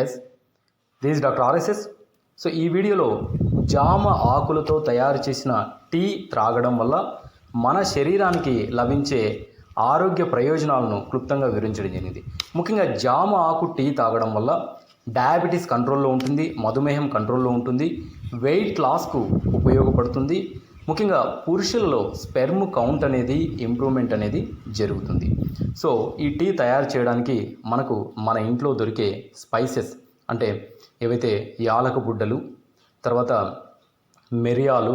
Yes this doctor RSS. So ఈ వీడియోలో జామ ఆకులతో తయారు చేసిన టీ త్రాగడం వల్ల మన శరీరానికి లభించే ఆరోగ్య ప్రయోజనాలను క్లుప్తంగా వివరించడం జరిగింది. ముఖ్యంగా జామ ఆకు టీ తాగడం వల్ల డయాబెటీస్ కంట్రోల్లో ఉంటుంది, మధుమేహం కంట్రోల్లో ఉంటుంది, వెయిట్ లాస్కు ఉపయోగపడుతుంది. ముఖ్యంగా పురుషులలో స్పెర్మ్ కౌంట్ అనేది ఇంప్రూవ్మెంట్ అనేది జరుగుతుంది. సో ఈ టీ తయారు చేయడానికి మనకు మన ఇంట్లో దొరికే స్పైసెస్ అంటే ఏవైతే యాలక బుడ్డలు, తర్వాత మిరియాలు,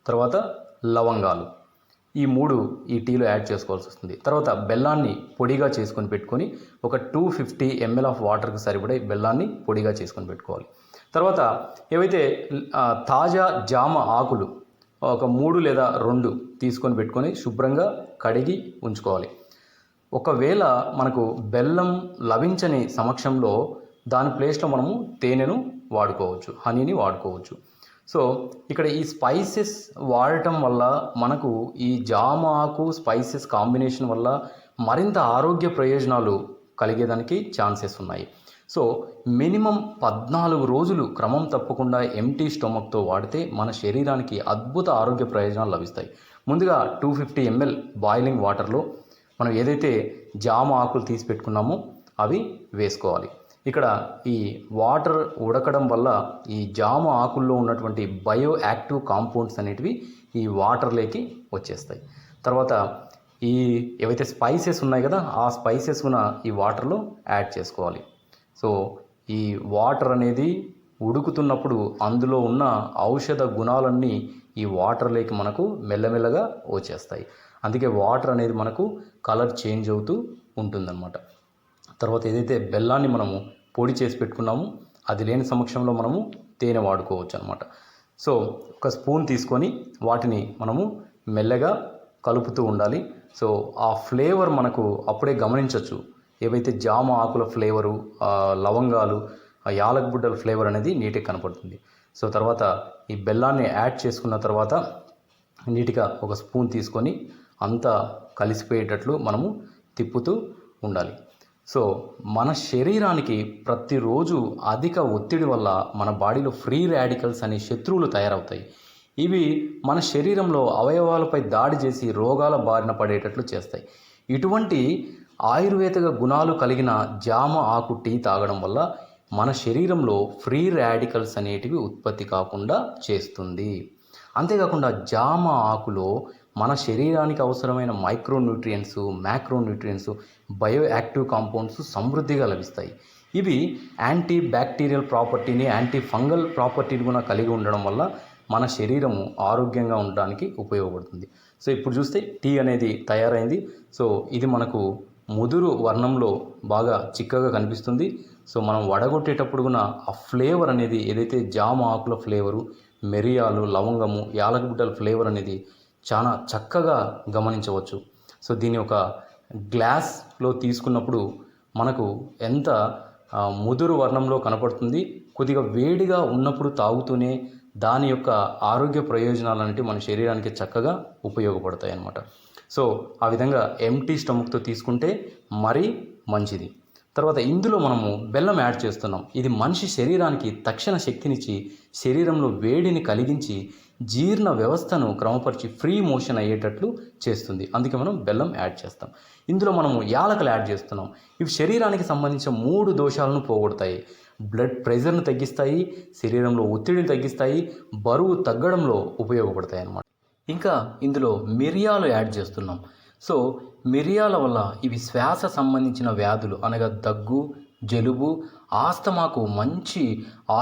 తర్వాత లవంగాలు, ఈ మూడు ఈ టీలో యాడ్ చేసుకోవాల్సి వస్తుంది. తర్వాత బెల్లాన్ని పొడిగా చేసుకొని పెట్టుకొని ఒక 250 ml ఆఫ్ వాటర్కి సరిపడే బెల్లాన్ని పొడిగా చేసుకొని పెట్టుకోవాలి. తర్వాత ఏవైతే తాజా జామ ఆకులు ఒక 3 లేదా 2 తీసుకొని పెట్టుకొని శుభ్రంగా కడిగి ఉంచుకోవాలి. ఒకవేళ మనకు బెల్లం లభించని సమక్షంలో దాని ప్లేస్లో మనము తేనెను వాడుకోవచ్చు, హనీని వాడుకోవచ్చు. సో ఇక్కడ ఈ స్పైసెస్ వాడటం వల్ల మనకు ఈ జామ ఆకు స్పైసెస్ కాంబినేషన్ వల్ల మరింత ఆరోగ్య ప్రయోజనాలు కలిగేదానికి ఛాన్సెస్ ఉన్నాయి. సో మినిమం 14 రోజులు క్రమం తప్పకుండా ఎంటీ స్టొమక్తో వాడితే మన శరీరానికి అద్భుత ఆరోగ్య ప్రయోజనాలు లభిస్తాయి. ముందుగా 250 ml బాయిలింగ్ వాటర్లో మనం ఏదైతే జామ ఆకులు తీసి పెట్టుకున్నామో అవి వేసుకోవాలి. ఇక్కడ ఈ వాటర్ ఉడకడం వల్ల ఈ జామ ఆకుల్లో ఉన్నటువంటి బయో యాక్టివ్ కాంపౌండ్స్ అనేటివి ఈ వాటర్లోకి వచ్చేస్తాయి. తర్వాత ఈ ఏవైతే స్పైసెస్ ఉన్నాయి కదా, ఆ స్పైసెస్ కూడా ఈ వాటర్లో యాడ్ చేసుకోవాలి. సో ఈ వాటర్ అనేది ఉడుకుతున్నప్పుడు అందులో ఉన్న ఔషధ గుణాలన్నీ ఈ వాటర్లోకి మనకు మెల్లమెల్లగా వచ్చేస్తాయి. అందుకే వాటర్ అనేది మనకు కలర్ చేంజ్ అవుతూ ఉంటుందన్నమాట. తర్వాత ఏదైతే బెల్లాన్ని మనము పొడి చేసి పెట్టుకున్నామో అది లేని సమక్షంలో మనము తేనె వాడుకోవచ్చు అనమాట. సో ఒక స్పూన్ తీసుకొని వాటిని మనము మెల్లగా కలుపుతూ ఉండాలి. సో ఆ ఫ్లేవర్ మనకు అప్పుడే గమనించవచ్చు. ఏవైతే జామ ఆకుల ఫ్లేవరు, లవంగాలు, యాలక బుడ్డల ఫ్లేవర్ అనేది నీట్గా కనపడుతుంది. సో తర్వాత ఈ బెల్లాన్ని యాడ్ చేసుకున్న తర్వాత నీట్గా ఒక స్పూన్ తీసుకొని అంతా కలిసిపోయేటట్లు మనము తిప్పుతూ ఉండాలి. సో మన శరీరానికి ప్రతిరోజు అధిక ఒత్తిడి వల్ల మన బాడీలో ఫ్రీ రాడికల్స్ అనే శత్రువులు తయారవుతాయి. ఇవి మన శరీరంలో అవయవాలపై దాడి చేసి రోగాల బారిన పడేటట్లు చేస్తాయి. ఇటువంటి ఆయుర్వేద గుణాలు కలిగిన జామ ఆకు టీ తాగడం వల్ల మన శరీరంలో ఫ్రీ రాడికల్స్ అనేటివి ఉత్పత్తి కాకుండా చేస్తుంది. అంతేకాకుండా జామ ఆకులో మన శరీరానికి అవసరమైన micronutrients, macronutrients, bio active compounds సమృద్ధిగా లభిస్తాయి. ఇవి యాంటీ బ్యాక్టీరియల్ ప్రాపర్టీని, యాంటీ ఫంగల్ ప్రాపర్టీని కూడా కలిగి ఉండడం వల్ల మన శరీరము ఆరోగ్యంగా ఉండడానికి ఉపయోగపడుతుంది. సో ఇప్పుడు చూస్తే టీ అనేది తయారైంది. సో ఇది మనకు ముదురు వర్ణంలో బాగా చిక్కగా కనిపిస్తుంది. సో మనం వడగొట్టేటప్పుడు కూడా ఆ ఫ్లేవర్ అనేది ఏదైతే జామ ఆకుల ఫ్లేవరు, మిరియాలు, లవంగము, యాలకుబుడ్డల ఫ్లేవర్ అనేది చాలా చక్కగా గమనించవచ్చు. సో దీన్ని ఒక గ్లాస్లో తీసుకున్నప్పుడు మనకు ఎంత ముదురు వర్ణంలో కనపడుతుంది. కొద్దిగా వేడిగా ఉన్నప్పుడు తాగుతూనే దాని యొక్క ఆరోగ్య ప్రయోజనాలు అనేవి మన శరీరానికి చక్కగా ఉపయోగపడతాయి అన్నమాట. సో ఆ విధంగా ఎంటీ స్టమక్తో తీసుకుంటే మరీ మంచిది. తర్వాత ఇందులో మనము బెల్లం యాడ్ చేస్తున్నాం. ఇది మనిషి శరీరానికి తక్షణ శక్తినిచ్చి శరీరంలో వేడిని కలిగించి జీర్ణ వ్యవస్థను క్రమపరిచి ఫ్రీ మోషన్ అయ్యేటట్లు చేస్తుంది. అందుకే మనం బెల్లం యాడ్ చేస్తాం. ఇందులో మనము యాలకులు యాడ్ చేస్తున్నాం. ఇవి శరీరానికి సంబంధించిన 3 దోషాలను పోగొడతాయి. బ్లడ్ ప్రెషర్ను తగ్గిస్తాయి, శరీరంలో ఒత్తిడిని తగ్గిస్తాయి, బరువు తగ్గడంలో ఉపయోగపడతాయి అన్నమాట. ఇంకా ఇందులో మిరియాలు యాడ్ చేస్తున్నాం. సో మిరియాల వల్ల ఇవి శ్వాస సంబంధించిన వ్యాధులు అనగా దగ్గు, జలుబు, ఆస్తమాకు మంచి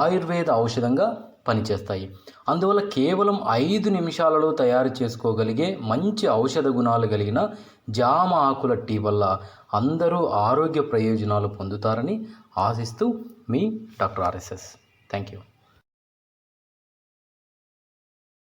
ఆయుర్వేద ఔషధంగా పనిచేస్తాయి. అందువల్ల కేవలం 5 నిమిషాలలో తయారు చేసుకోగలిగే మంచి ఔషధ గుణాలు కలిగిన జామ ఆకుల టీ వల్ల అందరూ ఆరోగ్య ప్రయోజనాలు పొందుతారని ఆశిస్తూ మీ డాక్టర్ ఆర్ఎస్ఎస్. Thank you.